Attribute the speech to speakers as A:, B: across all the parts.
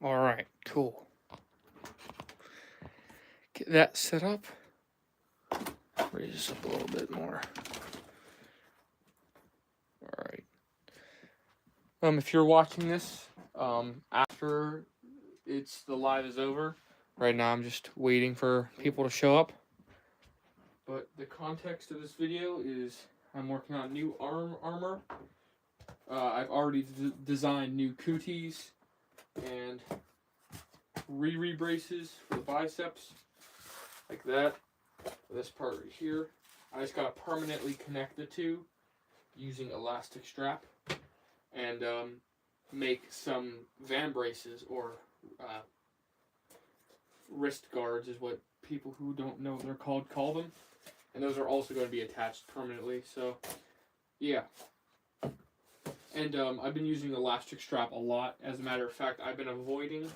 A: All right, cool. Get that set up. Raise this up a little bit more. All right. If you're watching this, after the live is over, right now I'm just waiting for people to show up. But the context of this video is I'm working on new armor. I've already designed new cooties and braces for the biceps, like that. This part right here, I just gotta permanently connect the two using elastic strap, and make some van braces, or wrist guards is what people who don't know what they're call them, and those are also going to be attached permanently. So yeah. And I've been using elastic strap a lot. As a matter of fact, I've been avoiding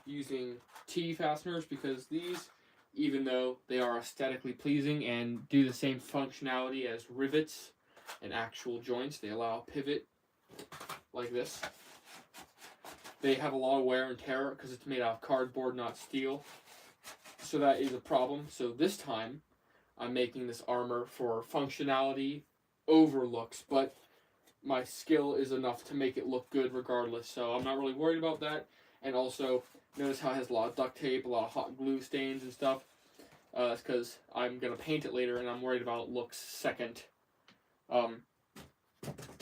A: using T fasteners because these, even though they are aesthetically pleasing and do the same functionality as rivets and actual joints, they allow a pivot like this. They have a lot of wear and tear because it's made out of cardboard, not steel. So that is a problem. So this time, I'm making this armor for functionality over looks, but my skill is enough to make it look good regardless, so I'm not really worried about that. And also, notice how it has a lot of duct tape, a lot of hot glue stains and stuff. It's because I'm going to paint it later, and I'm worried about looks second.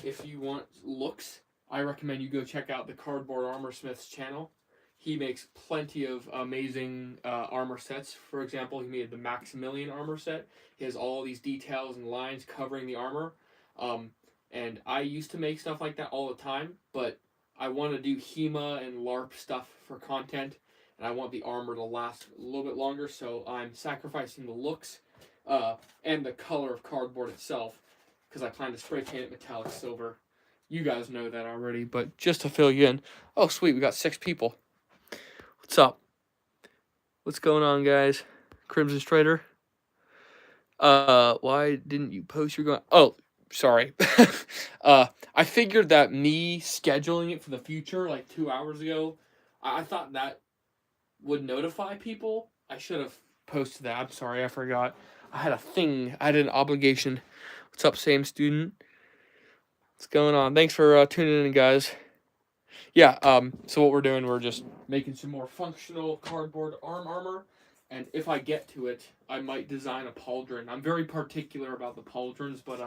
A: If you want looks, I recommend you go check out the Cardboard Armor Smith's channel. He makes plenty of amazing armor sets. For example, he made the Maximilian armor set. He has all these details and lines covering the armor. And I used to make stuff like that all the time, but I want to do HEMA and LARP stuff for content, and I want the armor to last a little bit longer, so I'm sacrificing the looks and the color of cardboard itself, because I plan to spray paint it metallic silver. You guys know that already, but just to fill you in. Oh, sweet, we got 6 people. What's up? What's going on, guys? Crimson Strider? Why didn't you post your going? Oh, sorry. I figured that me scheduling it for the future like 2 hours ago, I thought that would notify people. I should have posted that. I'm sorry, I forgot. I had a thing. I had an obligation. What's up, same student? What's going on? Thanks for tuning in, guys. Yeah, so what we're doing, we're just making some more functional cardboard armor. And if I get to it, I might design a pauldron. I'm very particular about the pauldrons, but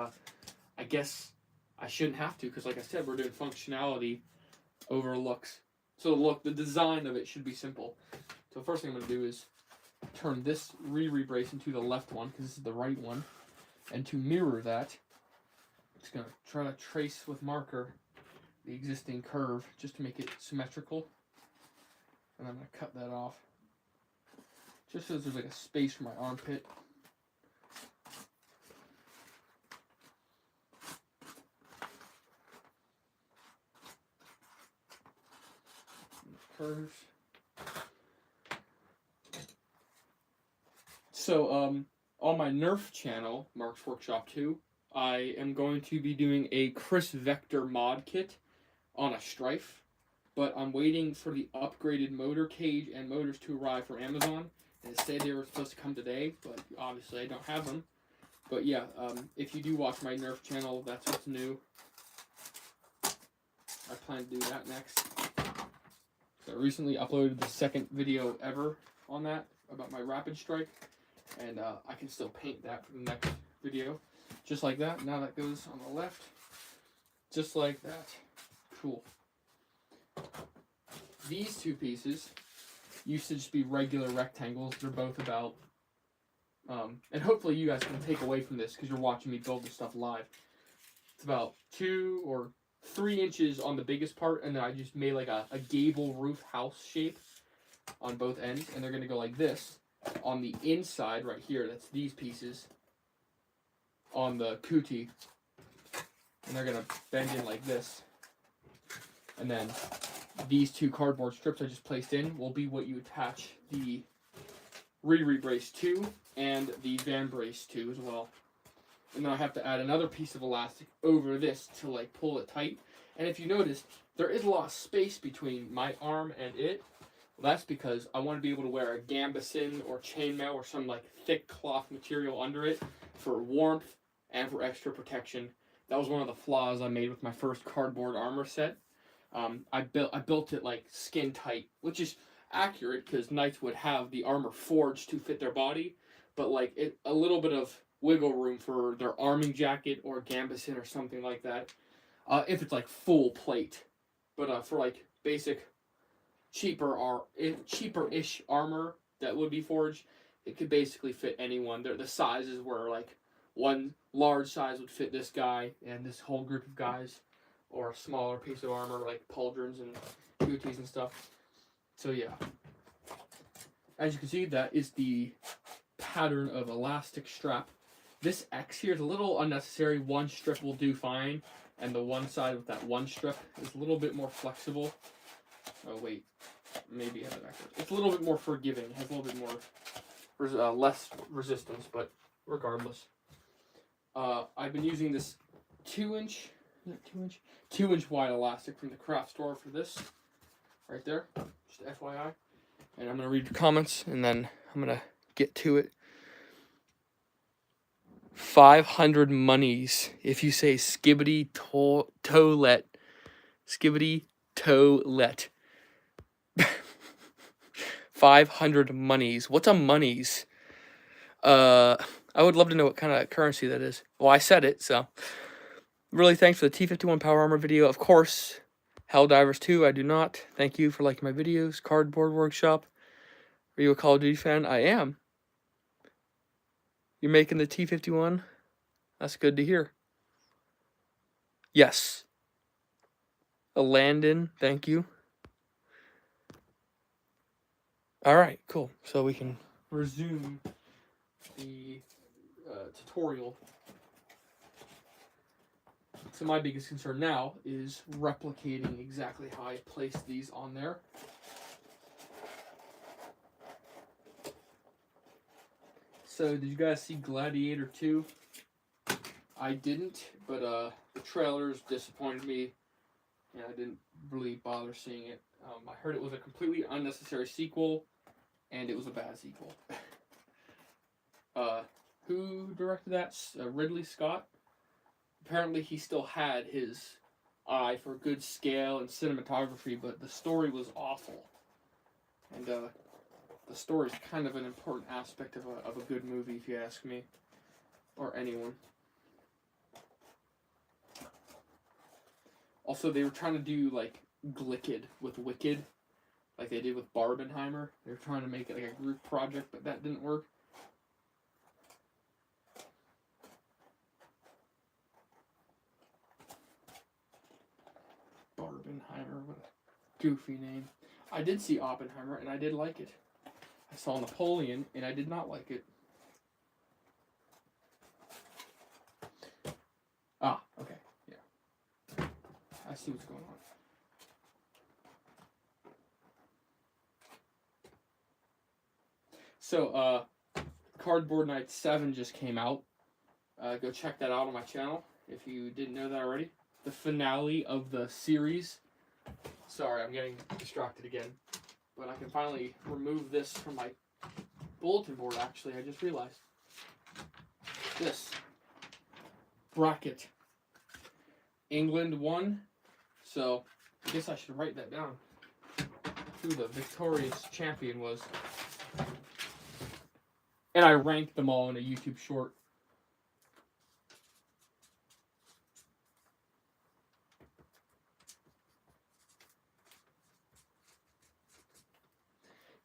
A: I guess I shouldn't have to, because like I said, we're doing functionality over looks. So look, the design of it should be simple. So the first thing I'm going to do is turn this brace into the left one, because this is the right one. And to mirror that, I'm just going to try to trace with marker the existing curve, just to make it symmetrical. And I'm going to cut that off, just so there's like a space for my armpit. Curves. So, on my Nerf channel, Mark's Workshop 2, I am going to be doing a Chris Vector mod kit on a Strife, but I'm waiting for the upgraded motor cage and motors to arrive from Amazon. And it said they were supposed to come today, but obviously I don't have them. But yeah, if you do watch my Nerf channel, that's what's new. I plan to do that next. So I recently uploaded the second video ever on that, about my Rapid Strike. And I can still paint that for the next video. Just like that. Now that goes on the left. Just like that. Cool. These two pieces used to just be regular rectangles. They're both about, and hopefully you guys can take away from this because you're watching me build this stuff live. It's about 2 or 3 inches on the biggest part, and then I just made like a gable roof house shape on both ends, and they're going to go like this. On the inside, right here, that's these pieces on the cootie, and they're going to bend in like this. And then these 2 cardboard strips I just placed in will be what you attach the brace to and the van brace to as well. And then I have to add another piece of elastic over this to like pull it tight. And if you notice, there is a lot of space between my arm and it. Well, that's because I want to be able to wear a gambeson or chainmail or some like thick cloth material under it for warmth and for extra protection. That was one of the flaws I made with my first cardboard armor set. I built it like skin tight, which is accurate because knights would have the armor forged to fit their body, but like a little bit of wiggle room for their arming jacket or gambeson or something like that. If it's like full plate, but for like basic cheaper-ish armor that would be forged, it could basically fit anyone. The sizes were like one large size would fit this guy and this whole group of guys, or a smaller piece of armor like pauldrons and booties and stuff. So yeah, as you can see, that is the pattern of elastic strap. This X here is a little unnecessary. One strip will do fine, and the one side with that one strip is a little bit more flexible. Oh wait, maybe I have it backwards. It's a little bit more forgiving. It has a little bit more less resistance, but regardless, I've been using this 2-inch wide elastic from the craft store for this, right there. Just FYI. And I'm gonna read your comments, and then I'm gonna get to it. 500 monies if you say skibbity toilet. Skibbity toilet. 500 monies. What's a monies? I would love to know what kind of currency that is. Well, I said it, so. Really, thanks for the T51 Power Armor video. Of course, Helldivers 2, I do not. Thank you for liking my videos. Cardboard Workshop. Are you a Call of Duty fan? I am. You're making the T51? That's good to hear. Yes. A Landon, thank you. Alright, cool. So we can resume the tutorial. So my biggest concern now is replicating exactly how I placed these on there. So did you guys see Gladiator 2? I didn't, but the trailers disappointed me, and I didn't really bother seeing it. I heard it was a completely unnecessary sequel, and it was a bad sequel. Who directed that? Ridley Scott? Apparently he still had his eye for good scale and cinematography, but the story was awful. And the story is kind of an important aspect of a good movie, if you ask me, or anyone. Also, they were trying to do like Glicked with Wicked, like they did with Barbenheimer. They were trying to make it like a group project, but that didn't work. Barbenheimer, what a goofy name. I did see Oppenheimer, and I did like it. I saw Napoleon, and I did not like it. Ah, okay, yeah. I see what's going on. So, Cardboard Night 7 just came out. Go check that out on my channel if you didn't know that already. The finale of the series. Sorry, I'm getting distracted again. But I can finally remove this from my bulletin board, actually. I just realized. This. Bracket. England won. So, I guess I should write that down. Who the victorious champion was. And I ranked them all in a YouTube short.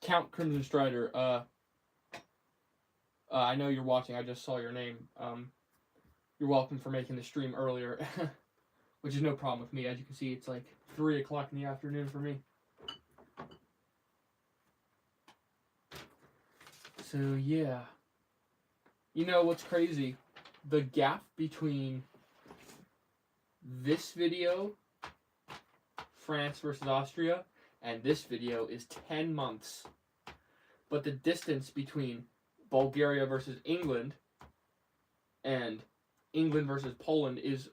A: Count Crimson Strider, I know you're watching, I just saw your name. You're welcome for making the stream earlier, which is no problem with me. As you can see, it's like 3 o'clock in the afternoon for me. So, yeah. You know what's crazy? The gap between this video, France versus Austria, and this video is 10 months. But the distance between Bulgaria versus England and England versus Poland is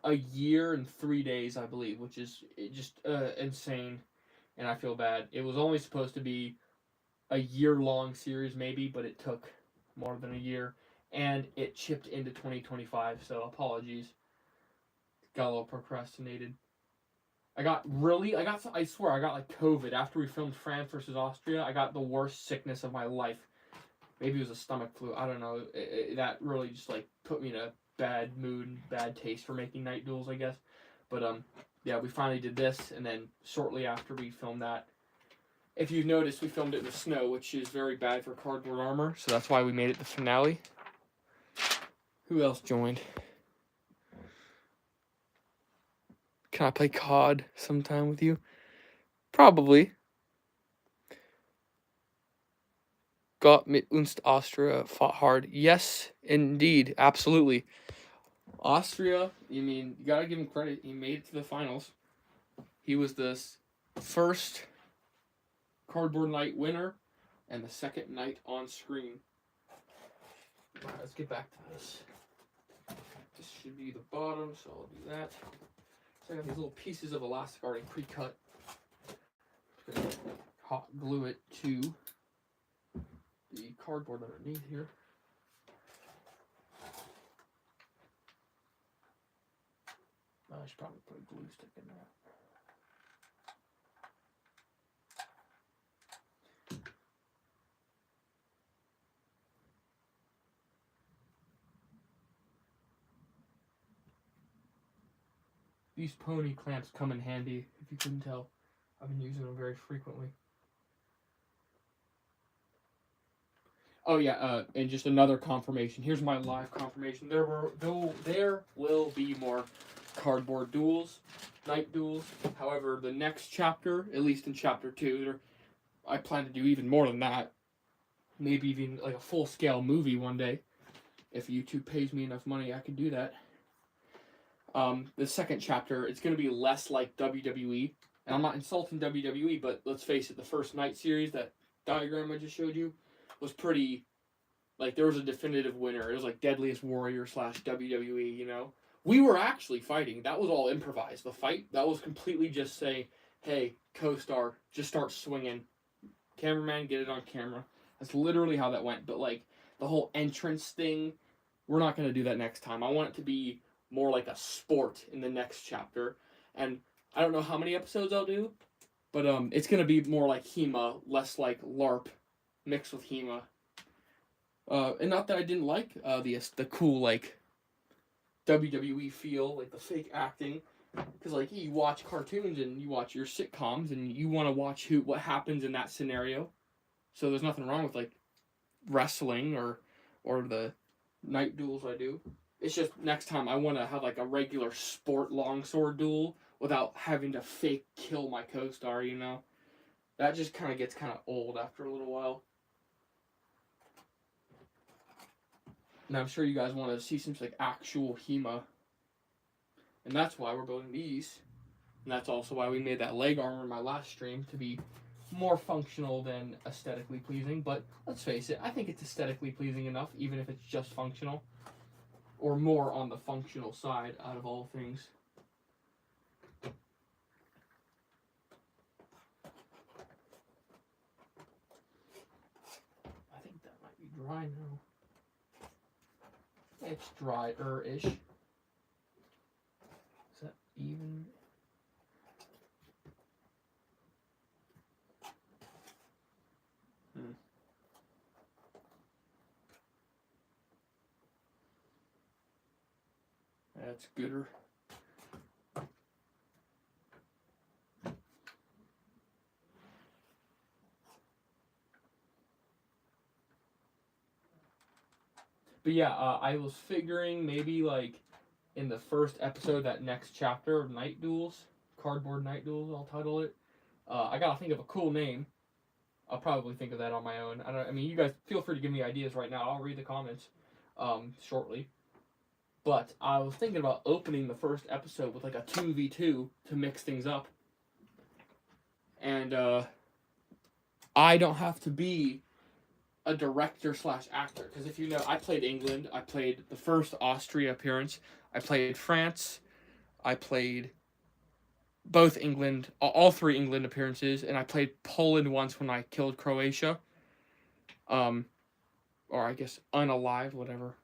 A: a year and 3 days, I believe, which is just insane, and I feel bad. It was only supposed to be a year-long series, maybe, but it took more than a year, and it chipped into 2025. So apologies, got a little procrastinated. I swear, I got like COVID after we filmed France versus Austria. I got the worst sickness of my life. Maybe it was a stomach flu. I don't know. That really just like put me in a bad mood, bad taste for making night duels, I guess. But yeah, we finally did this, and then shortly after we filmed that, if you've noticed, we filmed it in the snow, which is very bad for cardboard armor. So that's why we made it the finale. Who else joined? Can I play COD sometime with you? Probably. Gott mit uns Austria fought hard. Yes, indeed. Absolutely. Austria, you gotta give him credit. He made it to the finals. He was the first Cardboard Night winner and the second night on screen. Alright, let's get back to this. This should be the bottom, so I'll do that. So I got these little pieces of elastic already pre-cut. Hot glue it to the cardboard underneath here. I should probably put a glue stick in there. These pony clamps come in handy, if you couldn't tell. I've been using them very frequently. Oh yeah, and just another confirmation. Here's my live confirmation. There will be more cardboard duels, night duels. However, the next chapter, at least in chapter 2, I plan to do even more than that. Maybe even like a full-scale movie one day. If YouTube pays me enough money, I could do that. The second chapter, it's going to be less like WWE. And I'm not insulting WWE, but let's face it, the first night series, that diagram I just showed you, was pretty, like, there was a definitive winner. It was like Deadliest Warrior / WWE, you know? We were actually fighting. That was all improvised. The fight, that was completely just say, hey, co-star, just start swinging. Cameraman, get it on camera. That's literally how that went. But, like, the whole entrance thing, we're not going to do that next time. I want it to be more like a sport in the next chapter. And I don't know how many episodes I'll do, but it's going to be more like HEMA, less like LARP, mixed with HEMA. And not that I didn't like the cool, like, WWE feel, like the fake acting. Because, like, you watch cartoons and you watch your sitcoms and you want to watch what happens in that scenario. So there's nothing wrong with, like, wrestling or the night duels I do. It's just next time I want to have, like, a regular sport longsword duel without having to fake kill my co-star, you know? That just kind of gets kind of old after a little while. And I'm sure you guys want to see some, like, actual HEMA. And that's why we're building these. And that's also why we made that leg armor in my last stream, to be more functional than aesthetically pleasing. But let's face it, I think it's aesthetically pleasing enough, even if it's just functional. Or more on the functional side, out of all things. I think that might be dry now. It's drier-ish. Is that even? That's gooder. But yeah, I was figuring maybe like in the first episode, that next chapter of Night Duels, Cardboard Night Duels, I'll title it. I gotta think of a cool name. I'll probably think of that on my own. I mean, you guys feel free to give me ideas right now. I'll read the comments shortly. But I was thinking about opening the first episode with like a 2v2 to mix things up. And I don't have to be a director / actor. Because if you know, I played England. I played the first Austria appearance. I played France. I played both England, all three England appearances, and I played Poland once when I killed Croatia. Um, or I guess unalive, whatever.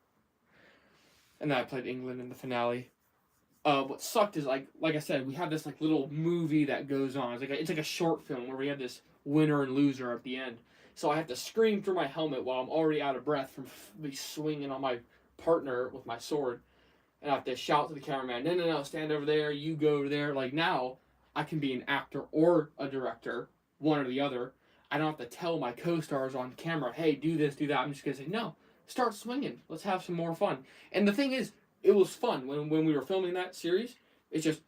A: And then I played England in the finale. What sucked is like I said, we have this like little movie that goes on. It's like a short film where we have this winner and loser at the end. So I have to scream through my helmet while I'm already out of breath from me swinging on my partner with my sword, and I have to shout to the cameraman, "No, no, no! Stand over there. You go over there." Like now, I can be an actor or a director, one or the other. I don't have to tell my co-stars on camera, "Hey, do this, do that." I'm just gonna say, "No, start swinging. Let's have some more fun." And the thing is, it was fun when we were filming that series. It's just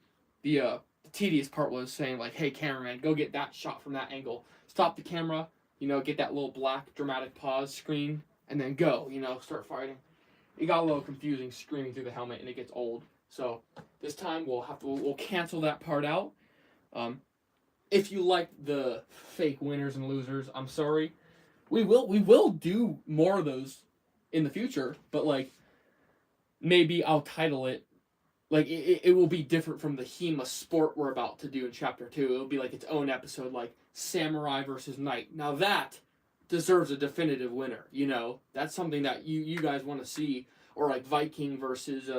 A: the tedious part was saying like, "Hey, cameraman, go get that shot from that angle. Stop the camera. Get that little black dramatic pause screen, and then go. Start fighting." It got a little confusing screaming through the helmet, and it gets old. So this time we'll cancel that part out. If you like the fake winners and losers, I'm sorry. We will do more of those in the future, but like maybe I'll title it like it will be different from the HEMA sport we're about to do in chapter 2. It'll be like its own episode, like samurai versus knight. Now that deserves a definitive winner. That's something that you guys want to see, or like Viking versus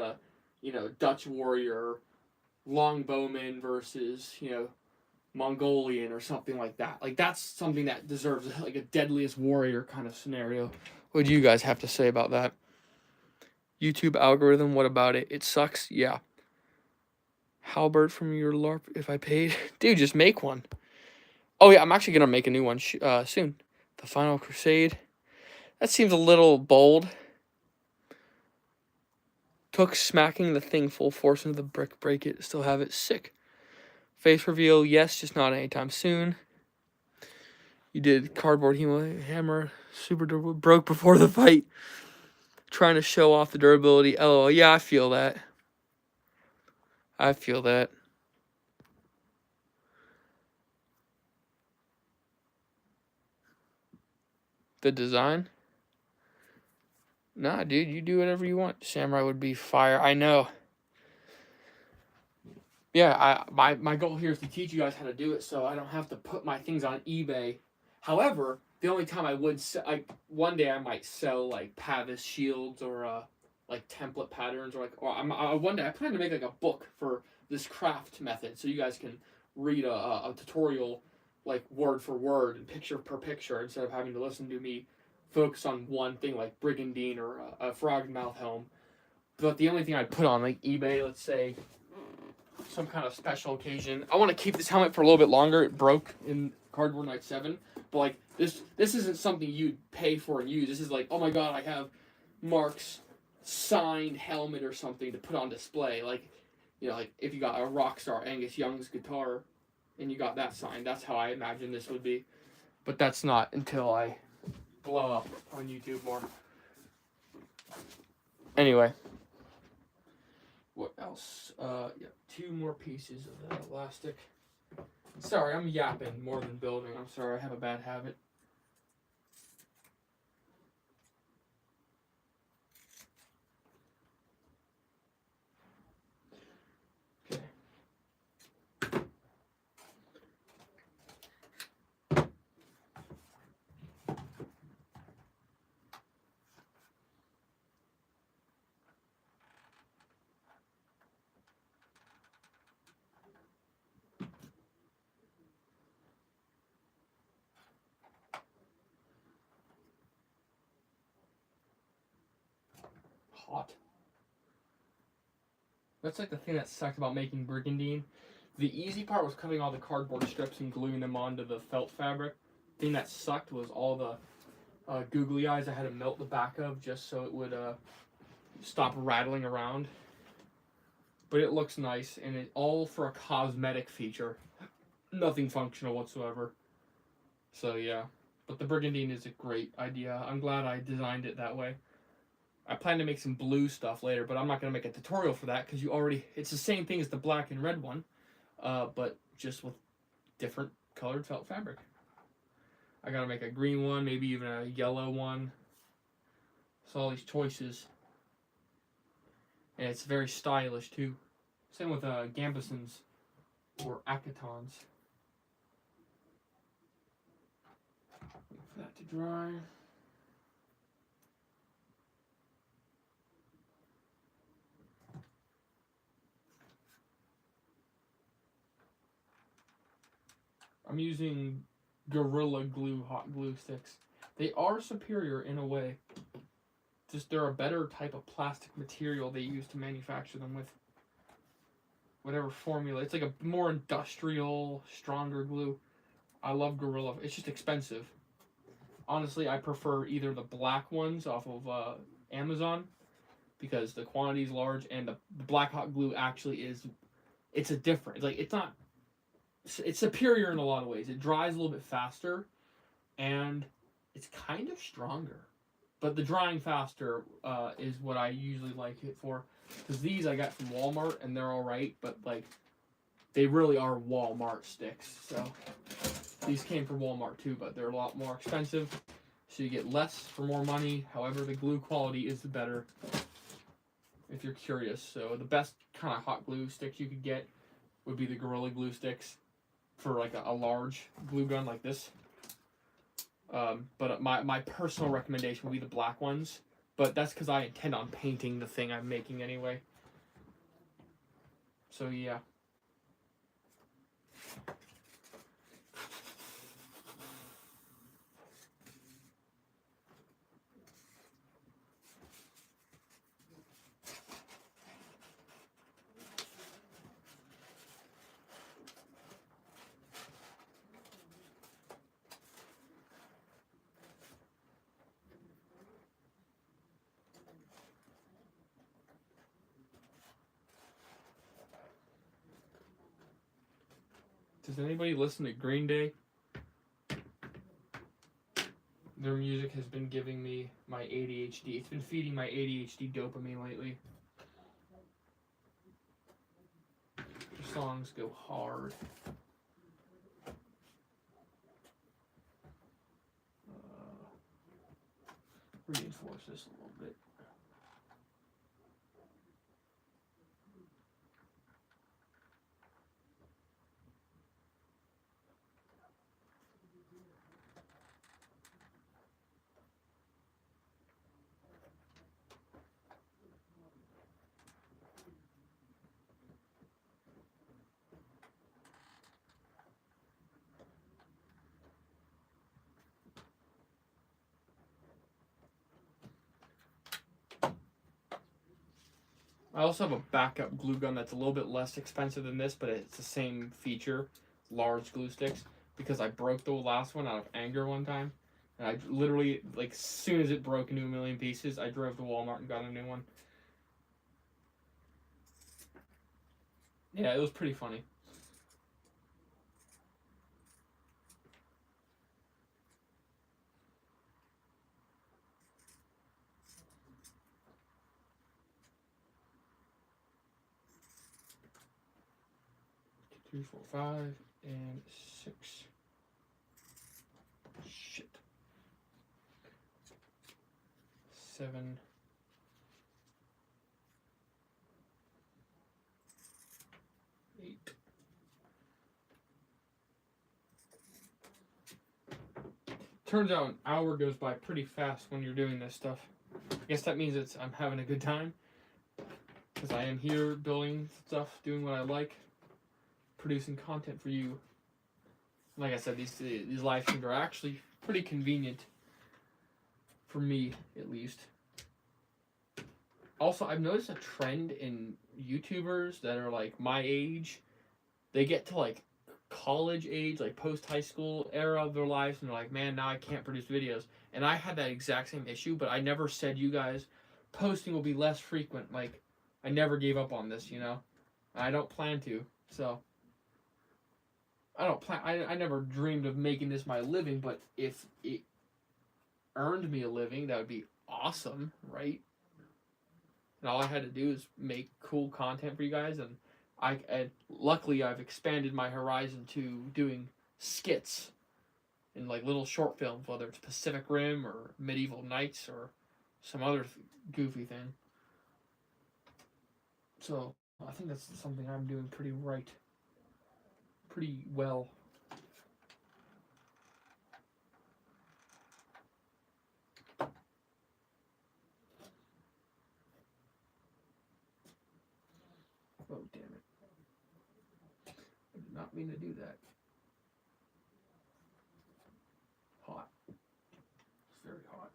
A: Dutch warrior, longbowman versus Mongolian or something like that. Like that's something that deserves like a deadliest warrior kind of scenario. What do you guys have to say about that? YouTube algorithm, what about it? It sucks? Yeah. Halberd from your LARP if I paid? Dude, just make one. Oh yeah, I'm actually going to make a new one soon. The Final Crusade. That seems a little bold. Took smacking the thing full force into the brick, break it, still have it. Sick. Face reveal, yes, just not anytime soon. You did cardboard hammer, super durable, broke before the fight. Trying to show off the durability. LOL, yeah, I feel that. I feel that. The design? Nah, dude, you do whatever you want. Samurai would be fire. I know. Yeah, my goal here is to teach you guys how to do it so I don't have to put my things on eBay. However, the only time I would one day I might sell like Pavis shields or like template patterns or one day I plan to make like a book for this craft method so you guys can read a tutorial like word for word and picture per picture instead of having to listen to me focus on one thing like brigandine or a frogmouth helm. But the only thing I'd put on like eBay, let's say some kind of special occasion. I want to keep this helmet for a little bit longer. It broke in Cardboard Night 7. But like this isn't something you'd pay for and use. This is like, oh my god, I have Mark's signed helmet or something to put on display. Like, like if you got a Rockstar Angus Young's guitar and you got that signed, that's how I imagine this would be. But that's not until I blow up on YouTube more. Anyway. What else? Yeah, 2 more pieces of that elastic. Sorry, I'm yapping more than building. I'm sorry, I have a bad habit. Okay. Hot. That's like the thing that sucked about making brigandine. The easy part was cutting all the cardboard strips and gluing them onto the felt fabric. The thing that sucked was all the googly eyes I had to melt the back of just so it would stop rattling around. But it looks nice, and it all for a cosmetic feature. Nothing functional whatsoever. So yeah. But the brigandine is a great idea. I'm glad I designed it that way. I plan to make some blue stuff later, but I'm not going to make a tutorial for that because it's the same thing as the black and red one, but just with different colored felt fabric. I got to make a green one, maybe even a yellow one. So all these choices. And it's very stylish too. Same with gambesons or acetons. Wait for that to dry. I'm using Gorilla Glue hot glue sticks. They are superior in a way. Just they're a better type of plastic material they use to manufacture them with. Whatever formula. It's like a more industrial, stronger glue. I love Gorilla. It's just expensive. Honestly, I prefer either the black ones off of Amazon because the quantity is large, and the black hot glue actually is. It's a different. It's like it's not. It's superior in a lot of ways. It dries a little bit faster, and it's kind of stronger. But the drying faster is what I usually like it for. Because these I got from Walmart, and they're alright, but like they really are Walmart sticks. So these came from Walmart too, but they're a lot more expensive. So you get less for more money. However, the glue quality is better if you're curious. So the best kind of hot glue sticks you could get would be the Gorilla Glue sticks for like a large glue gun like this. But my personal recommendation would be the black ones. But that's because I intend on painting the thing I'm making anyway. So yeah. Does anybody listen to Green Day? Their music has been giving me my ADHD. It's been feeding my ADHD dopamine lately. The songs go hard. Reinforce this a little bit. I also have a backup glue gun that's a little bit less expensive than this, but it's the same feature, large glue sticks, because I broke the last one out of anger one time. And I literally, like, as soon as it broke into a million pieces, I drove to Walmart and got a new one. Yeah, it was pretty funny. Two, 4, 5, and 6. Shit. 7. 8. Turns out an hour goes by pretty fast when you're doing this stuff. I guess that means I'm having a good time. Because I am here building stuff, doing what I like, producing content for you. Like I said, these live streams are actually pretty convenient. For me, at least. Also, I've noticed a trend in YouTubers that are like my age. They get to like college age, like post high school era of their lives, and they're like, man, now I can't produce videos. And I had that exact same issue, but I never said, you guys, posting will be less frequent. Like, I never gave up on this, you know? I don't plan to, so. I never dreamed of making this my living, but if it earned me a living, that would be awesome, right? And all I had to do is make cool content for you guys, and luckily I've expanded my horizon to doing skits and like little short films, whether it's Pacific Rim or Medieval Knights or some other goofy thing. So I think that's something I'm doing pretty well. Oh, damn it. I did not mean to do that. Hot. It's very hot.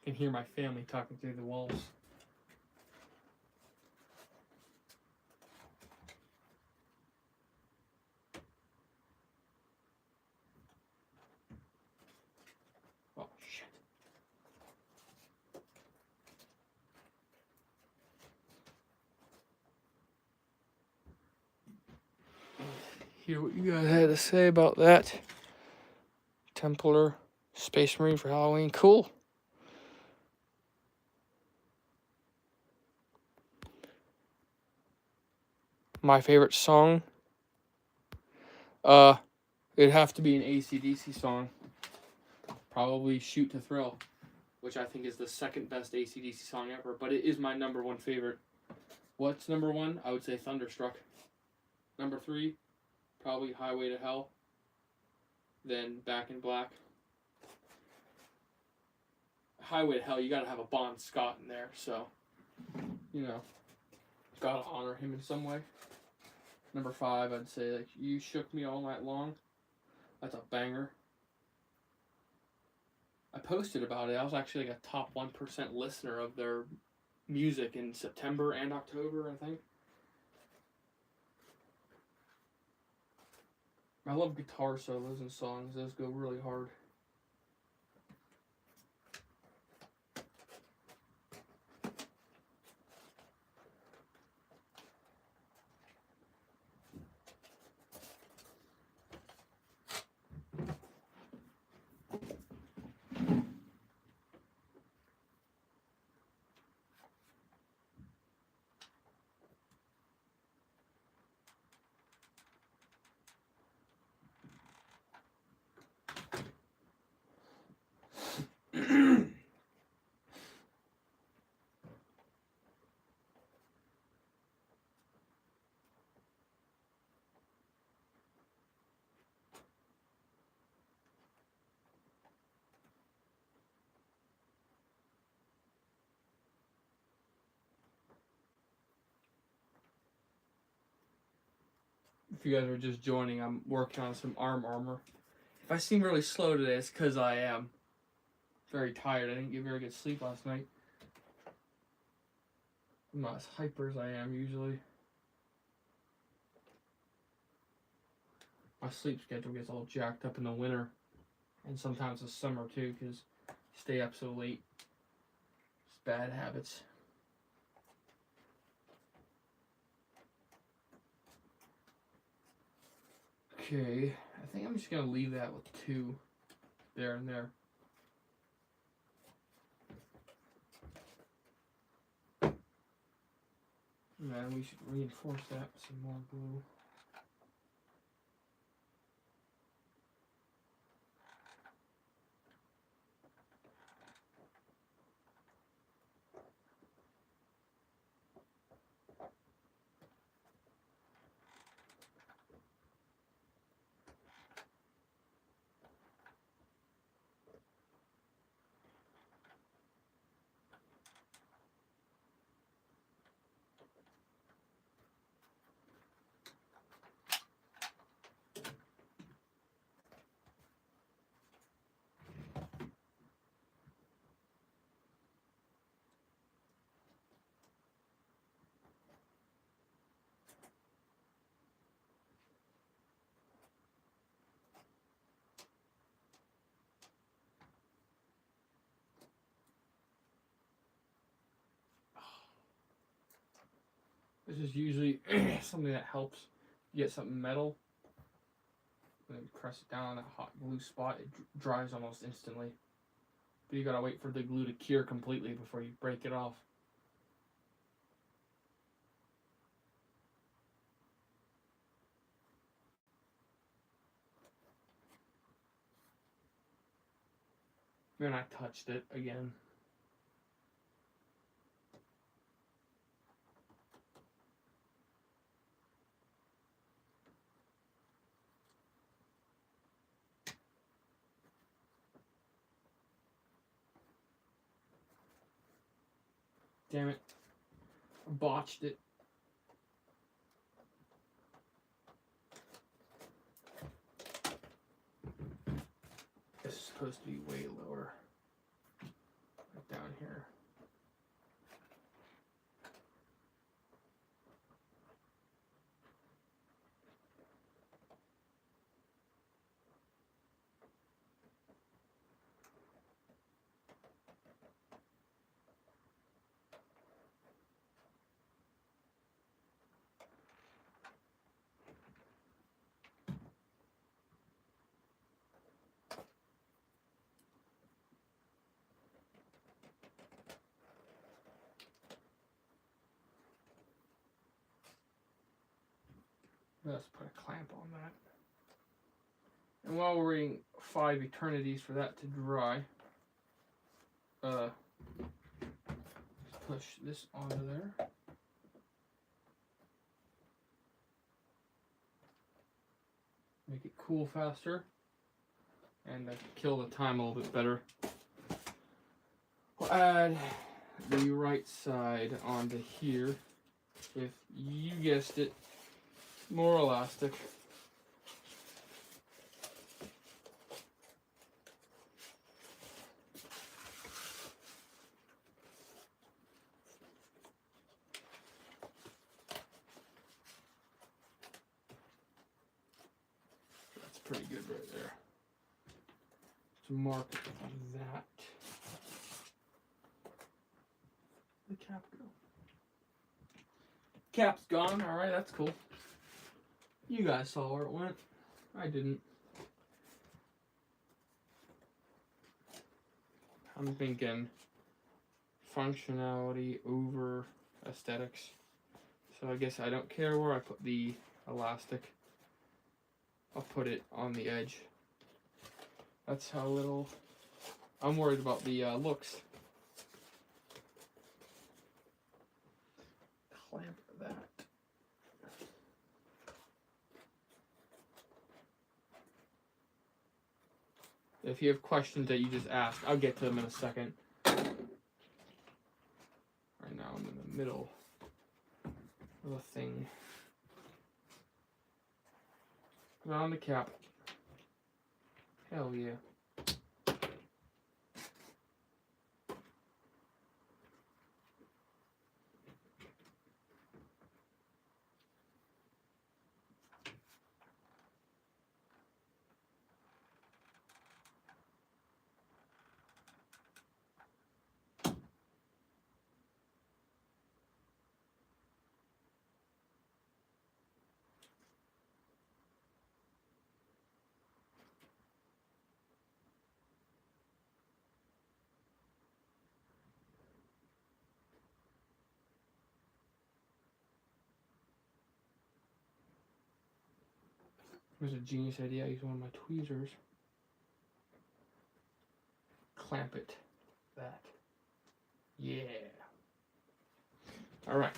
A: I can hear my family talking through the walls. Oh, shit. Hear what you guys had to say about that. Templar Space Marine for Halloween. Cool. My favorite song? It'd have to be an AC/DC song. Probably Shoot to Thrill, which I think is the second best AC/DC song ever, but it is my number one favorite. What's number one? I would say Thunderstruck. Number three, probably Highway to Hell. Then Back in Black. Highway to Hell, you gotta have a Bon Scott in there, so, you know, gotta honor him in some way. Number five, I'd say, like, You Shook Me All Night Long. That's a banger. I posted about it. I was actually like a top 1% listener of their music in September and October, I think. I love guitar solos and songs. Those go really hard. If you guys are just joining, I'm working on some arm armor. If I seem really slow today, it's because I am very tired. I didn't get very good sleep last night. I'm not as hyper as I am usually. My sleep schedule gets all jacked up in the winter, and sometimes the summer too, because I stay up so late. It's bad habits. Okay, I think I'm just gonna leave that with 2 there and there. And then we should reinforce that with some more glue. This is usually something that helps you get something metal. And then press it down on that hot glue spot. It dries almost instantly. But you gotta wait for the glue to cure completely before you break it off. And I touched it again. Damn it. I botched it. This is supposed to be way lower. Right down here. Let's put a clamp on that. And while we're waiting 5 eternities for that to dry, push this onto there. Make it cool faster and kill the time a little bit better. We'll add the right side onto here with, you guessed it, more elastic. That's pretty good right there. To mark that. The cap go. Cap's gone. All right, that's cool. You guys saw where it went. I didn't. I'm thinking functionality over aesthetics. So I guess I don't care where I put the elastic. I'll put it on the edge. That's how little I'm worried about the looks. Clamp that. If you have questions that you just ask, I'll get to them in a second. Right now I'm in the middle of a thing. Put on the cap. Hell yeah. Here's a genius idea. I use one of my tweezers. Clamp it. That. Yeah. Alright.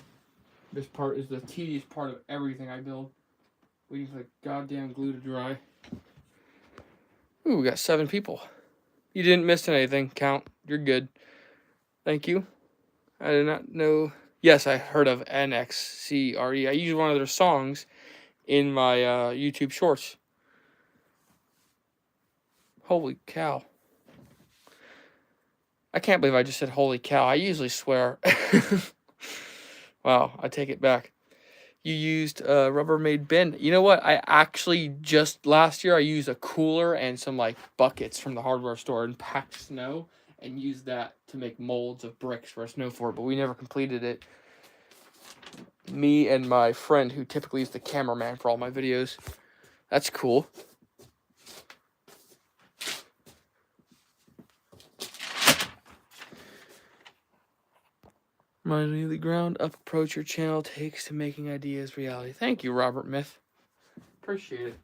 A: This part is the tedious part of everything I build. Waiting for the goddamn glue to dry. Ooh, we got 7 people. You didn't miss anything. Count. You're good. Thank you. I did not know. Yes, I heard of NXCRE. I used one of their songs in my YouTube shorts. Holy cow. I can't believe I just said holy cow. I usually swear. Wow, I take it back. You used a Rubbermaid bin. You know what? I actually just last year I used a cooler and some like buckets from the hardware store and packed snow and used that to make molds of bricks for a snow fort, but we never completed it. me and my friend who typically is the cameraman for all my videos. That's cool. Reminds me of the ground up approach your channel takes to making ideas reality. Thank you, Robert Myth. Appreciate it.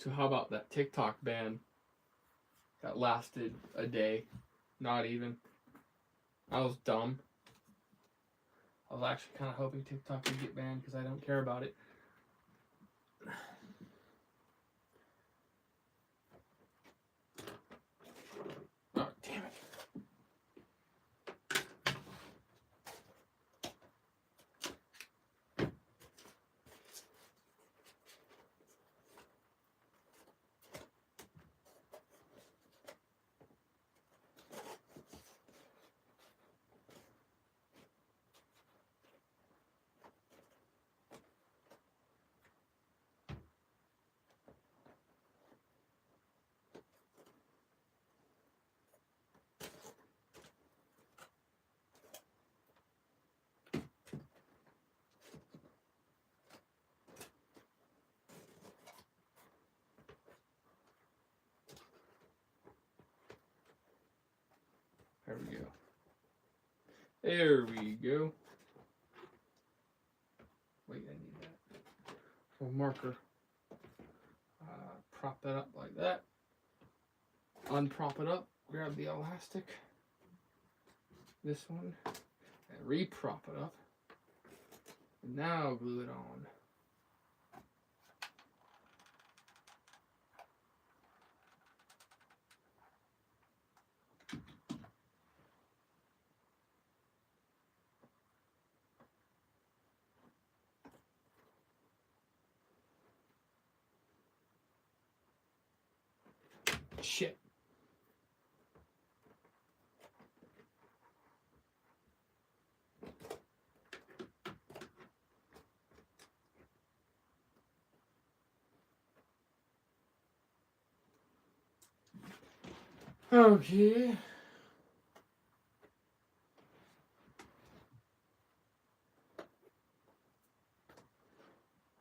A: So how about that TikTok ban that lasted a day? Not even. I was dumb. I was actually kind of hoping TikTok would get banned because I don't care about it. Oh, damn it. There we go. There we go. Wait, I need that. So marker. Prop that up like that. Unprop it up. Grab the elastic. This one. And re-prop it up. And now glue it on. Shit. Okay.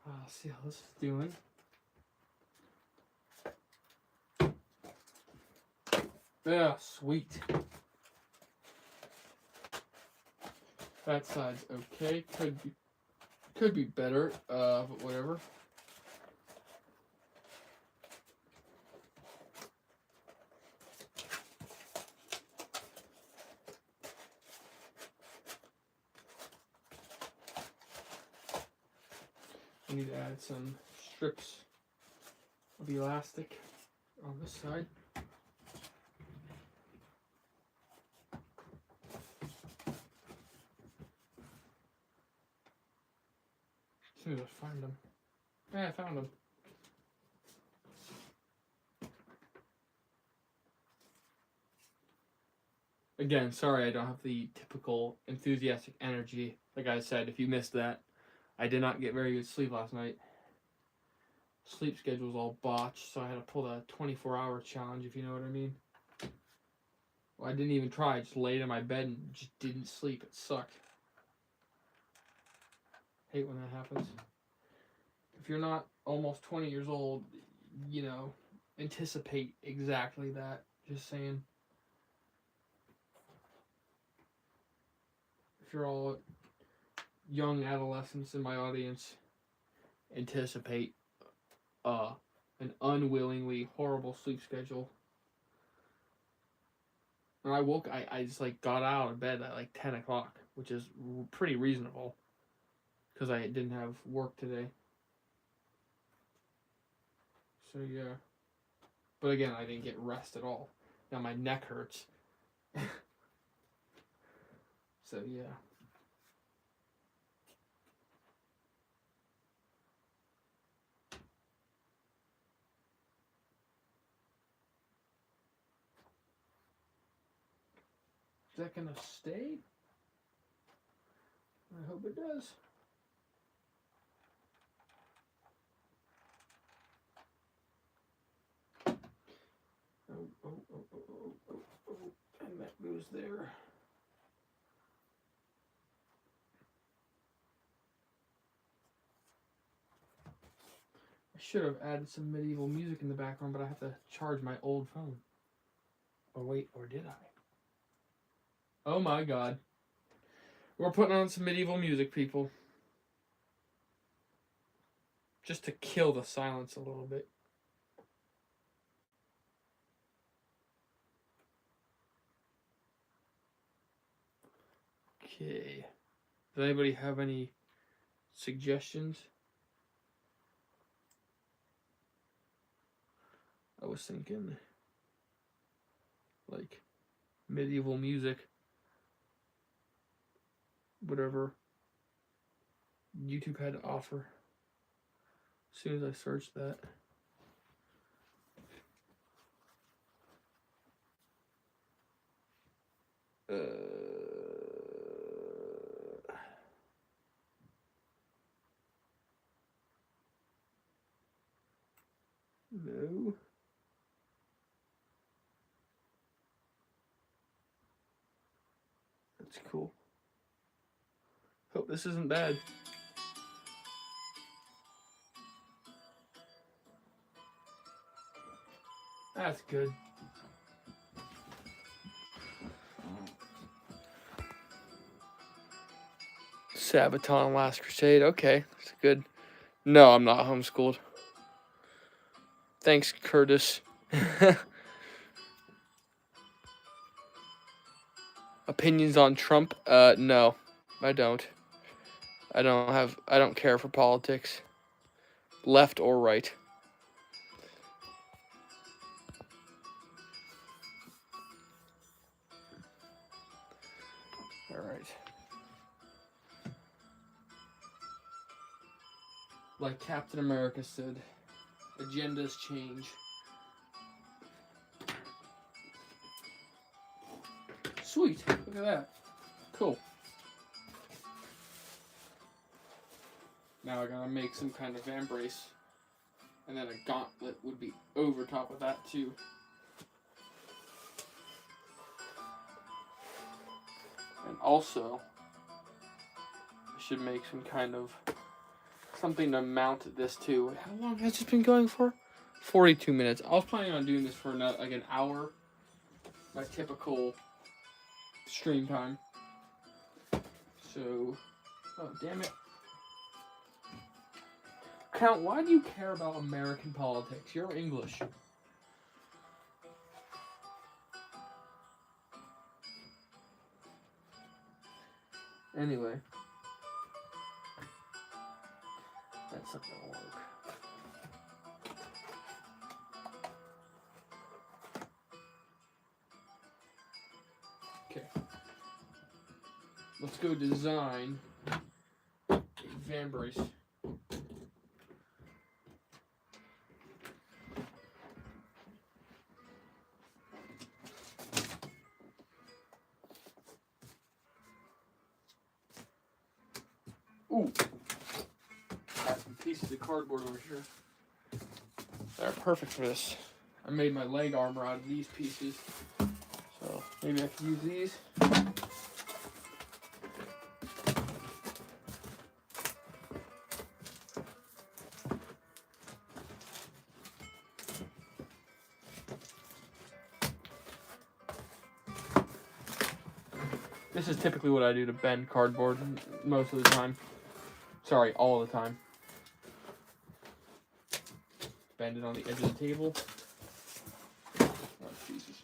A: Let's see how this is doing. Yeah, sweet. That side's okay. Could be better, but whatever. I need to add some strips of elastic on this side. As soon as I find them. Yeah, I found them. Again, sorry I don't have the typical enthusiastic energy. Like I said, if you missed that, I did not get very good sleep last night. Sleep schedule was all botched, so I had to pull the 24-hour challenge, if you know what I mean. Well, I didn't even try. I just laid in my bed and just didn't sleep. It sucked. Hate when that happens. If you're not almost 20 years old, you know, anticipate exactly that. Just saying. If you're all young adolescents in my audience, anticipate an unwillingly horrible sleep schedule. When I woke, I just like got out of bed at like 10 o'clock, which is pretty reasonable because I didn't have work today. So yeah. But again, I didn't get rest at all. Now my neck hurts. So yeah. that gonna stay? I hope it does. Oh. And that goes there. I should have added some medieval music in the background, but I have to charge my old phone. Oh wait, or did I? Oh my god. We're putting on some medieval music, people. Just to kill the silence a little bit. Okay. Does anybody have any suggestions? I was thinking like medieval music, whatever YouTube had to offer. As soon as I searched that. No. That's cool. Hope this isn't bad. That's good. Sabaton Last Crusade. Okay, that's good. No, I'm not homeschooled. Thanks, Curtis. Opinions on Trump? No, I don't. I don't care for politics. Left or right. All right. Like Captain America said, agendas change. Sweet, look at that. Cool. Now I gotta make some kind of vambrace. And then a gauntlet would be over top of that too. And also, I should make some kind of something to mount this to. How long has this been going for? 42 minutes. I was planning on doing this for another, like an hour. My typical stream time. So, oh damn it. Count, why do you care about American politics? You're English. Anyway. That's not gonna work. Okay. Let's go design a vambrace. Ooh. Got some pieces of cardboard over here. They're perfect for this. I made my leg armor out of these pieces. So maybe I can use these. This is typically what I do to bend cardboard most of the time. Sorry, all the time. Bend it on the edge of the table. Oh, Jesus.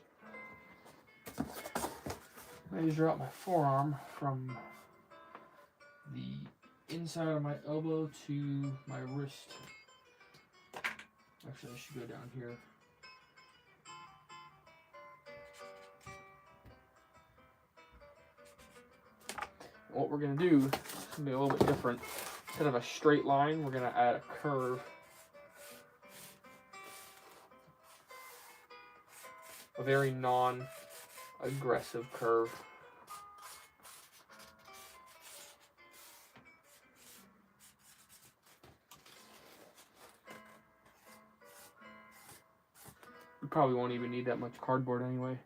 A: I measure out my forearm from the inside of my elbow to my wrist. Actually, I should go down here. What we're going to do is going to be a little bit different. Instead of a straight line, we're going to add a curve. A very non-aggressive curve. probably won't even need that much cardboard anyway.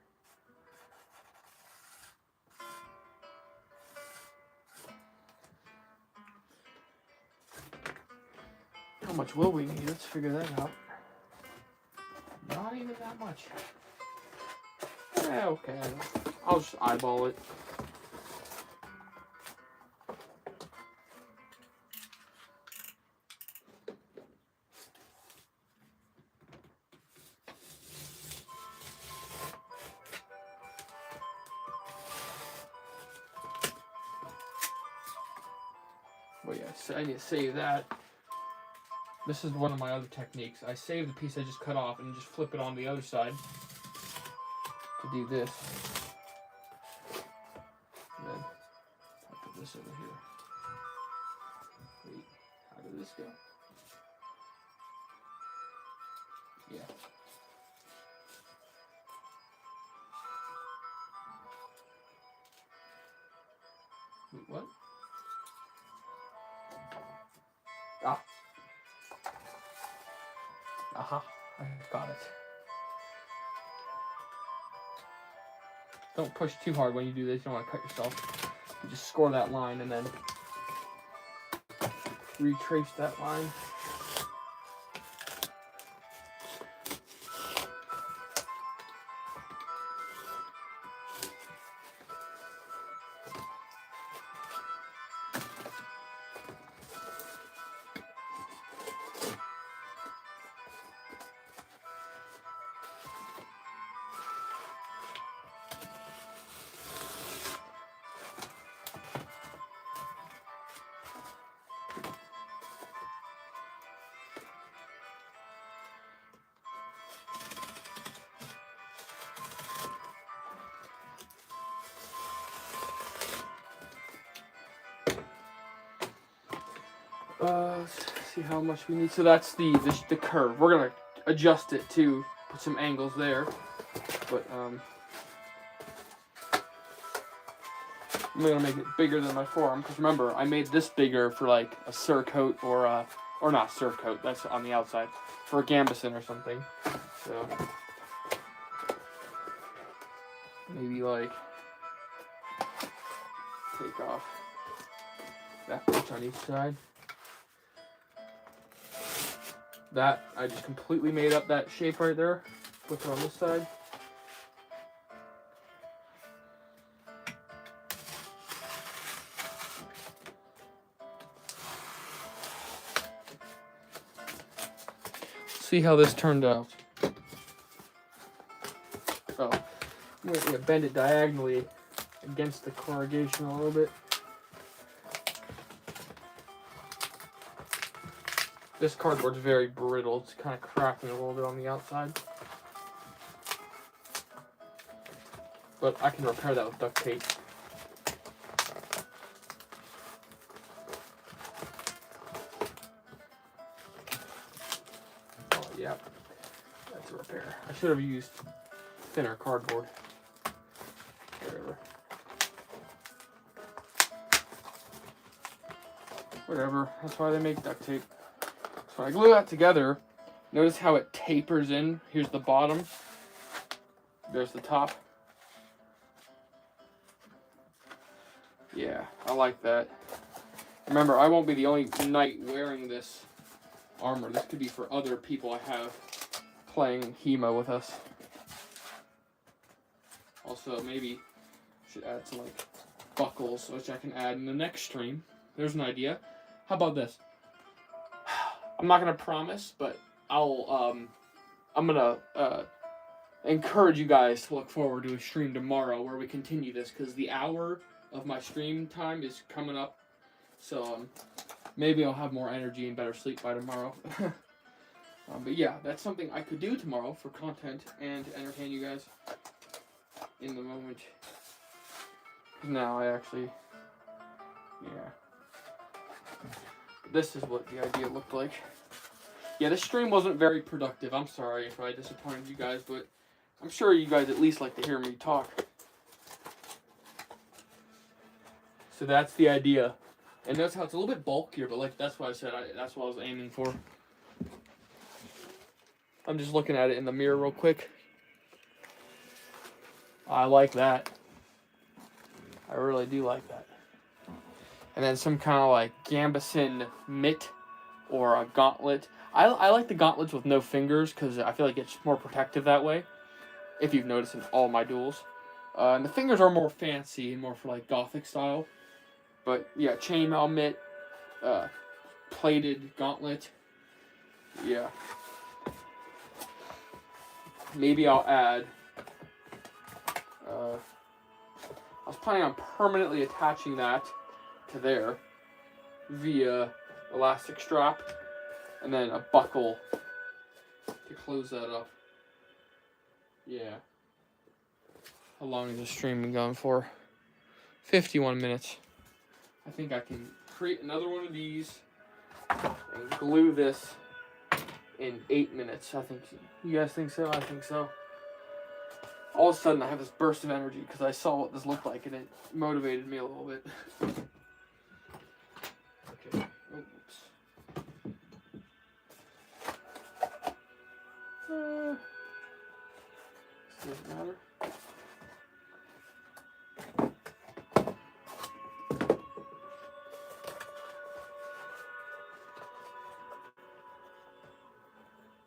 A: How much will we need? Let's figure that out. Not even that much. Yeah, okay. I'll just eyeball it. Well, yeah, I need to save that. This is one of my other techniques. I save the piece I just cut off and just flip it on the other side to do this. And then I'll put this over here. Wait, how did this go? Yeah. Wait, what? Ah. Aha, I got it. Don't push too hard when you do this. You don't want to cut yourself. You just score that line and then retrace that line. Let's see how much we need. So that's the curve. We're gonna adjust it to put some angles there, but I'm gonna make it bigger than my forearm because remember I made this bigger for like a surcoat or not surcoat. That's on the outside for a gambeson or something. So maybe like take off that much on each side. That, I just completely made up that shape right there. Put it on this side. See how this turned out. Oh, I'm going to bend it diagonally against the corrugation a little bit. This cardboard's very brittle. It's kind of cracking a little bit on the outside. But I can repair that with duct tape. Oh, yeah. That's a repair. I should have used thinner cardboard. Whatever. Whatever. That's why they make duct tape. So I glue that together. Notice how it tapers in. Here's the bottom. There's the top. Yeah, I like that. Remember, I won't be the only knight wearing this armor. This could be for other people I have playing HEMA with us. Also, maybe I should add some like buckles, which I can add in the next stream. There's an idea. How about this? I'm not gonna promise, but I'm gonna encourage you guys to look forward to a stream tomorrow where we continue this because the hour of my stream time is coming up. So maybe I'll have more energy and better sleep by tomorrow. But yeah, that's something I could do tomorrow for content and to entertain you guys in the moment. Now I actually, yeah. This is what the idea looked like. Yeah, this stream wasn't very productive. I'm sorry if I disappointed you guys, but I'm sure you guys at least like to hear me talk. So that's the idea. And notice how it's a little bit bulkier, but like that's what I said. That's what I was aiming for. I'm just looking at it in the mirror real quick. I like that. I really do like that. And then some kind of like gambeson mitt or a gauntlet. I like the gauntlets with no fingers because I feel like it's more protective that way. If you've noticed in all my duels. And the fingers are more fancy and more for like gothic style. But yeah, chainmail mitt, plated gauntlet. Yeah. Maybe I'll add. I was planning on permanently attaching that to there via elastic strap and then a buckle to close that up. Yeah. How long is this stream been going for? 51 minutes. I think I can create another one of these and glue this in 8 minutes. I think. You guys think so? I think so. All of a sudden, I have this burst of energy because I saw what this looked like and it motivated me a little bit. Okay. Oh, oops. Doesn't matter.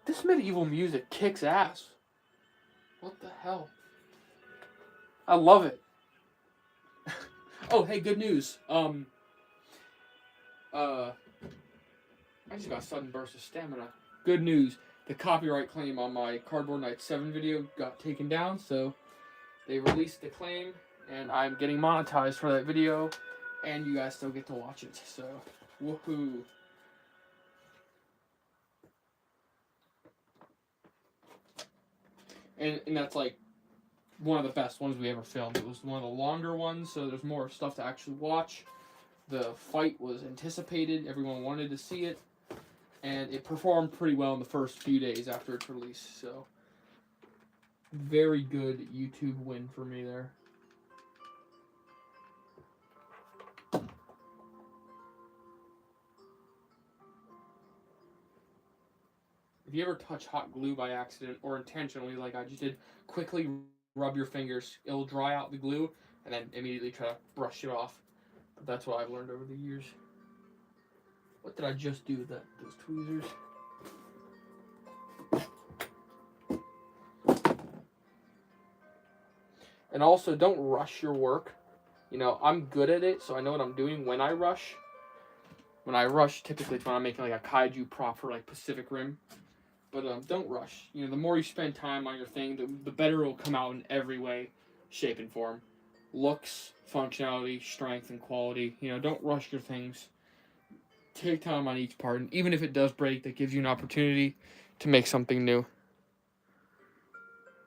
A: This medieval music kicks ass. What the hell? I love it. Oh, hey, good news. I just got a sudden burst of stamina. Good news. The copyright claim on my Cardboard Night 7 video got taken down, so they released the claim, and I'm getting monetized for that video, and you guys still get to watch it, so woohoo. And that's like one of the best ones we ever filmed. It was one of the longer ones, so there's more stuff to actually watch. The fight was anticipated, everyone wanted to see it, and it performed pretty well in the first few days after its release, so very good YouTube win for me there. If you ever touch hot glue by accident or intentionally, like I just did, quickly rub your fingers. It'll dry out the glue, and then immediately try to brush it off. But that's what I've learned over the years. What did I just do with that? Those tweezers? And also, don't rush your work. You know, I'm good at it, so I know what I'm doing when I rush. When I rush, typically it's when I'm making like a kaiju prop for like Pacific Rim. But don't rush. You know, the more you spend time on your thing, the better it will come out in every way, shape, and form. Looks, functionality, strength, and quality. You know, don't rush your things. Take time on each part, and even if it does break, that gives you an opportunity to make something new.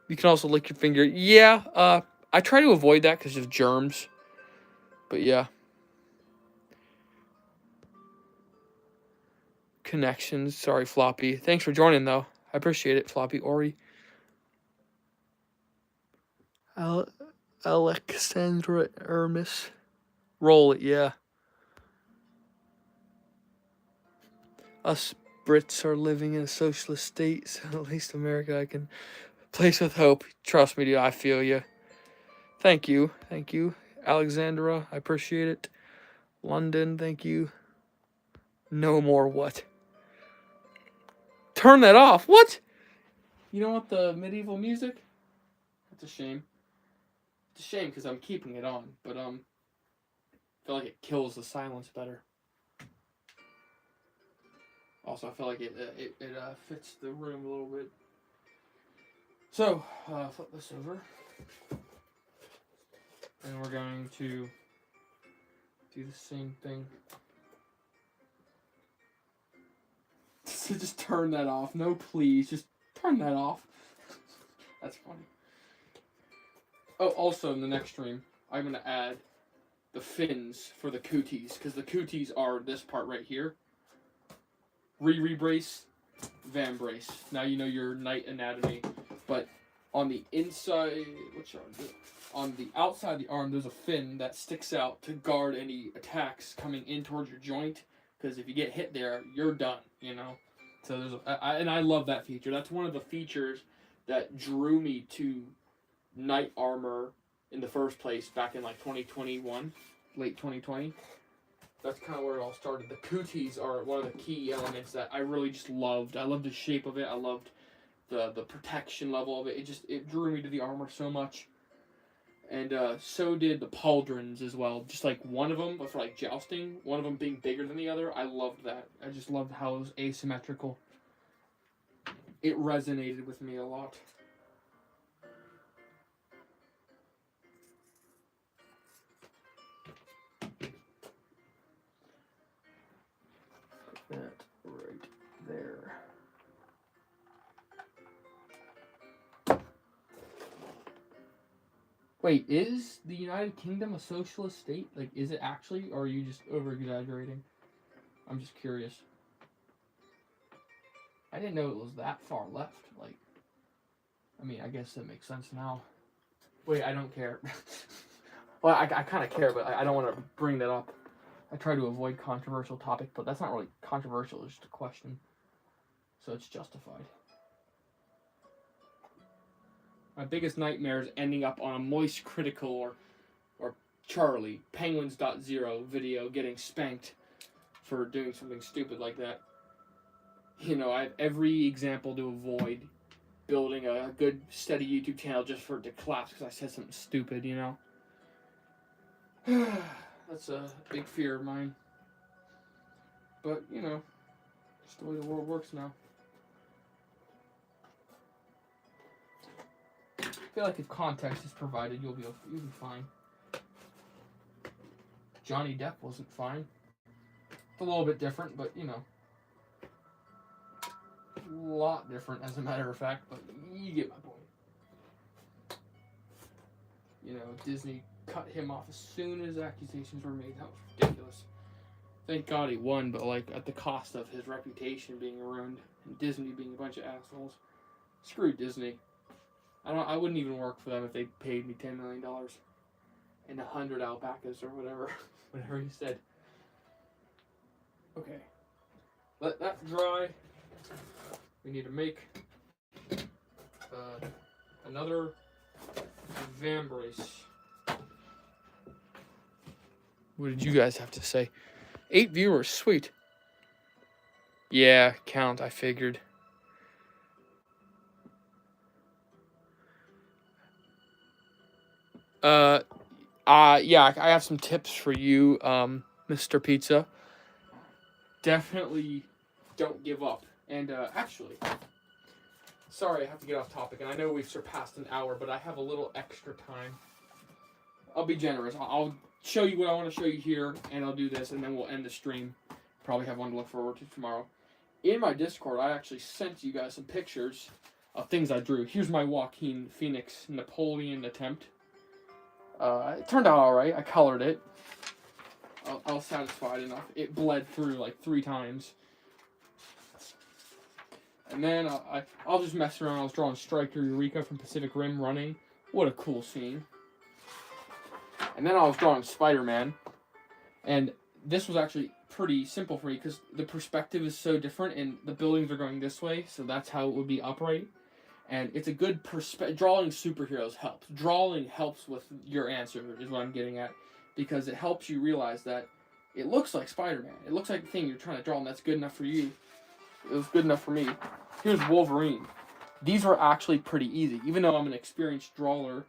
A: You can also lick your finger. Yeah, I try to avoid that because of germs. But yeah. Connections. Sorry, Floppy. Thanks for joining, though. I appreciate it, Floppy. Ori. Alexandra Ermis. Roll it, yeah. Us Brits are living in a socialist state, so at least America I can place with hope. Trust me, dude, I feel you. Thank you. Thank you. Alexandra, I appreciate it. London, thank you. No more what? Turn that off. What? You don't want the medieval music? That's a shame. It's a shame because I'm keeping it on, but I feel like it kills the silence better. Also, I feel like it fits the room a little bit. So, flip this over. And we're going to do the same thing. So just turn that off. No, please. Just turn that off. That's funny. Oh, also in the next stream, I'm going to add the fins for the cooties. Because the cooties are this part right here. Re brace, van brace. Now you know your knight anatomy. But on the inside, on the outside of the arm, there's a fin that sticks out to guard any attacks coming in towards your joint. Because if you get hit there, you're done, you know? So and I love that feature. That's one of the features that drew me to knight armor in the first place back in like 2021, late 2020. That's kind of where it all started. The cooties are one of the key elements that I really just loved. I loved the shape of it. I loved the protection level of it. It drew me to the armor so much. And so did the pauldrons as well. Just like one of them, but for like jousting, one of them being bigger than the other. I loved that. I just loved how it was asymmetrical. It resonated with me a lot. Put that right there. Wait, is the United Kingdom a socialist state? Like, is it actually, or are you just over-exaggerating? I'm just curious. I didn't know it was that far left. Like, I mean, I guess that makes sense now. Wait, I don't care. Well, I kind of care, but I don't want to bring that up. I try to avoid controversial topics, but that's not really controversial. It's just a question. So it's justified. My biggest nightmare is ending up on a Moist Critical or Charlie, Penguins.0 video getting spanked for doing something stupid like that. You know, I have every example to avoid building a good, steady YouTube channel just for it to collapse because I said something stupid, you know? That's a big fear of mine. But, you know, it's the way the world works now. I feel like if context is provided, you'll be fine. Johnny Depp wasn't fine. It's a little bit different, but you know, a lot different as a matter of fact. But you get my point. You know, Disney cut him off as soon as accusations were made. That was ridiculous. Thank God he won, but like at the cost of his reputation being ruined and Disney being a bunch of assholes. Screw Disney. I wouldn't even work for them if they paid me $10 million and 100 alpacas or whatever he said. Okay, let that dry. We need to make another van brace. What did you guys have to say? 8 viewers, sweet. Yeah, count. I figured. Yeah, I have some tips for you, Mr. Pizza. Definitely don't give up. And, actually, sorry I have to get off topic, and I know we've surpassed an hour, but I have a little extra time. I'll be generous. I'll show you what I want to show you here, and I'll do this, and then we'll end the stream. Probably have one to look forward to tomorrow. In my Discord, I actually sent you guys some pictures of things I drew. Here's my Joaquin Phoenix Napoleon attempt. It turned out alright. I colored it. I was satisfied enough. It bled through like 3 times. And then I'll just mess around. I was drawing Striker Eureka from Pacific Rim running. What a cool scene. And then I was drawing Spider-Man. And this was actually pretty simple for me because the perspective is so different and the buildings are going this way, so that's how it would be upright. And it's a good drawing superheroes helps. Drawing helps with your answer is what I'm getting at, because it helps you realize that it looks like Spider-Man. It looks like the thing you're trying to draw, and that's good enough for you. It was good enough for me. Here's Wolverine. These were actually pretty easy. Even though I'm an experienced drawer,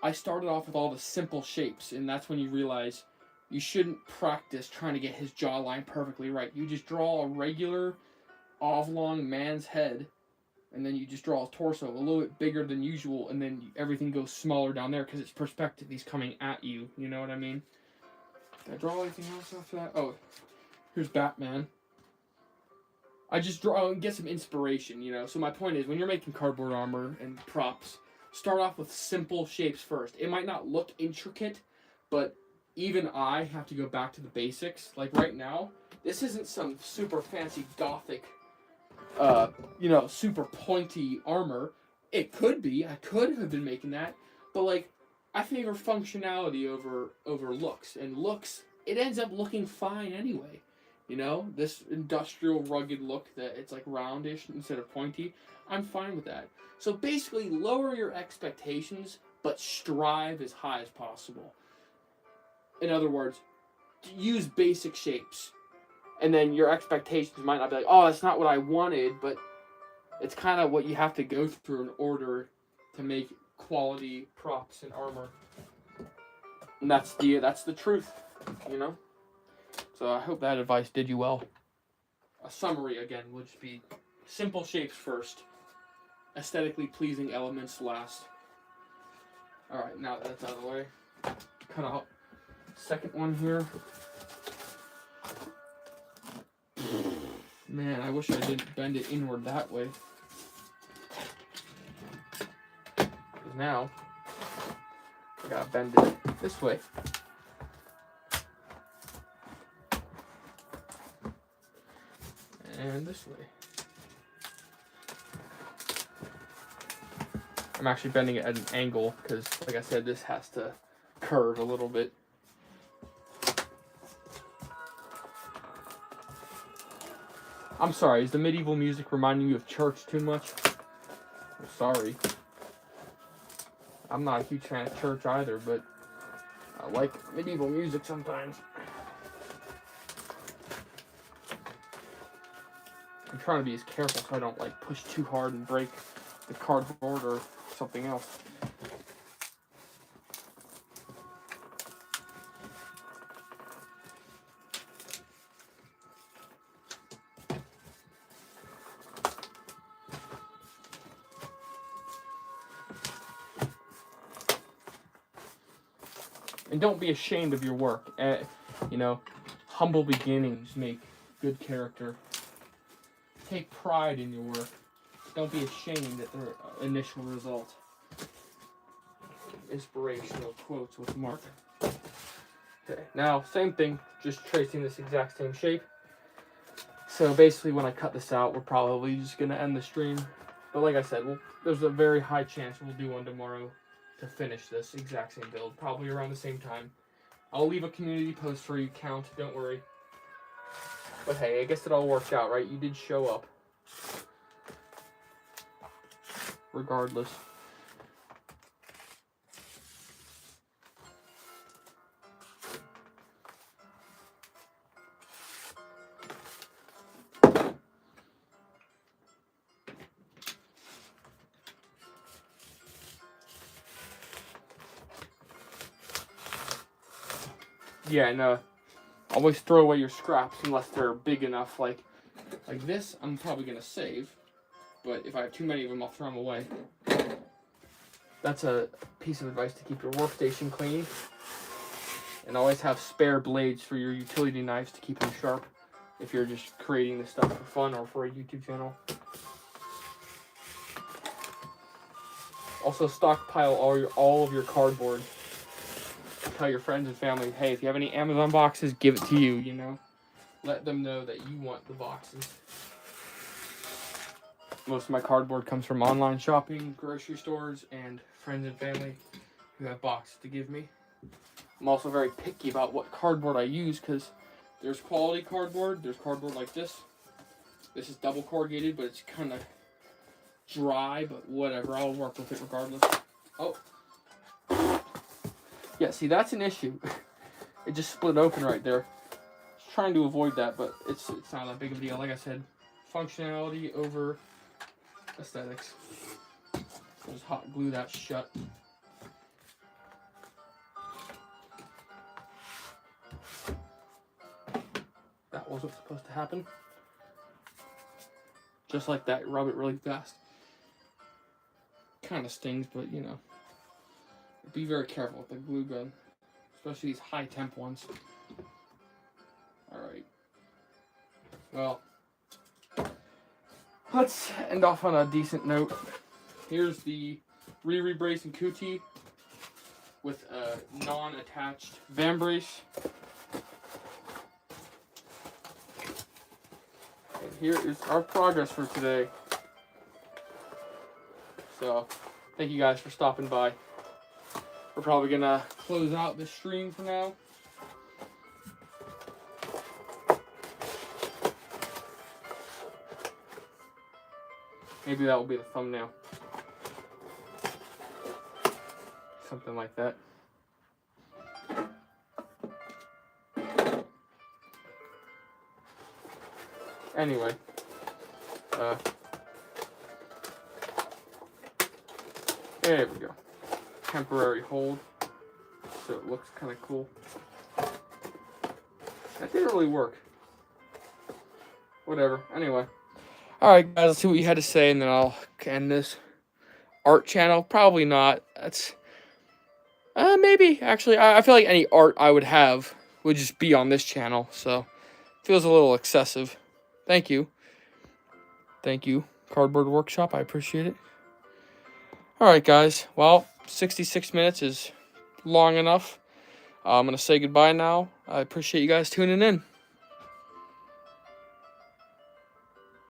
A: I started off with all the simple shapes, and that's when you realize you shouldn't practice trying to get his jawline perfectly right. You just draw a regular oblong man's head, and then you just draw a torso a little bit bigger than usual, and then everything goes smaller down there because it's perspective. He's coming at you. You know what I mean? Did I draw anything else after that? Oh, here's Batman. I just draw and get some inspiration, you know? So my point is, when you're making cardboard armor and props, start off with simple shapes first. It might not look intricate, but even I have to go back to the basics. Like right now, this isn't some super fancy gothic super pointy armor. It could be. I could have been making that. But, like, I favor functionality over looks. And looks, it ends up looking fine anyway. You know? This industrial, rugged look that it's, like, roundish instead of pointy. I'm fine with that. So, basically, lower your expectations, but strive as high as possible. In other words, use basic shapes. And then your expectations might not be like, oh, that's not what I wanted, but it's kind of what you have to go through in order to make quality props and armor. And that's the truth, you know? So I hope that advice did you well. A summary, again, would just be simple shapes first. Aesthetically pleasing elements last. Alright, now that that's out of the way, cut out second one here. Man, I wish I didn't bend it inward that way. Because now, I gotta bend it this way. And this way. I'm actually bending it at an angle because, like I said, this has to curve a little bit. I'm sorry, is the medieval music reminding you of church too much? I'm sorry. I'm not a huge fan of church either, but I like medieval music sometimes. I'm trying to be as careful so I don't like push too hard and break the cardboard or something else. And don't be ashamed of your work. You know, humble beginnings make good character. Take pride in your work. Don't be ashamed at the initial result. Inspirational quotes with Mark. Okay, now same thing, just tracing this exact same shape. So basically when I cut this out, we're probably just going to end the stream. But like I said, there's a very high chance we'll do one tomorrow to finish this exact same build, probably around the same time. I'll leave a community post for you, count, don't worry. But hey, I guess it all worked out, right? You did show up. Regardless. Yeah, and always throw away your scraps unless they're big enough. Like this, I'm probably gonna save, but if I have too many of them, I'll throw them away. That's a piece of advice to keep your workstation clean, and always have spare blades for your utility knives to keep them sharp. If you're just creating this stuff for fun or for a YouTube channel. Also, stockpile all of your cardboard. Tell your friends and family, hey, if you have any Amazon boxes, give it to you, you know? Let them know that you want the boxes. Most of my cardboard comes from online shopping, grocery stores, and friends and family who have boxes to give me. I'm also very picky about what cardboard I use because there's quality cardboard, there's cardboard like this. This is double corrugated, but it's kind of dry, but whatever, I'll work with it regardless. Oh. Yeah, see, that's an issue. It just split open right there. Just trying to avoid that, but it's not that big of a deal. Like I said, functionality over aesthetics. I'll just hot glue that shut. That wasn't supposed to happen. Just like that, rub it really fast. Kind of stings, but you know. Be very careful with the glue gun, especially these high temp ones. Alright. Well, let's end off on a decent note. Here's the Riri brace and Kuti with a non-attached van brace. And here is our progress for today. So, thank you guys for stopping by. We're probably gonna close out this stream for now. Maybe that will be the thumbnail. something like that. Anyway, there we go. Temporary hold, so it looks kind of cool. That didn't really work. Whatever. Anyway. Alright, guys, let's see what you had to say, and then I'll end this. Art channel? Probably not. That's... maybe. Actually, I feel like any art I would have would just be on this channel, so... Feels a little excessive. Thank you. Thank you, Cardboard Workshop. I appreciate it. Alright, guys. Well, 66 minutes is long enough. I'm going to say goodbye now. I appreciate you guys tuning in.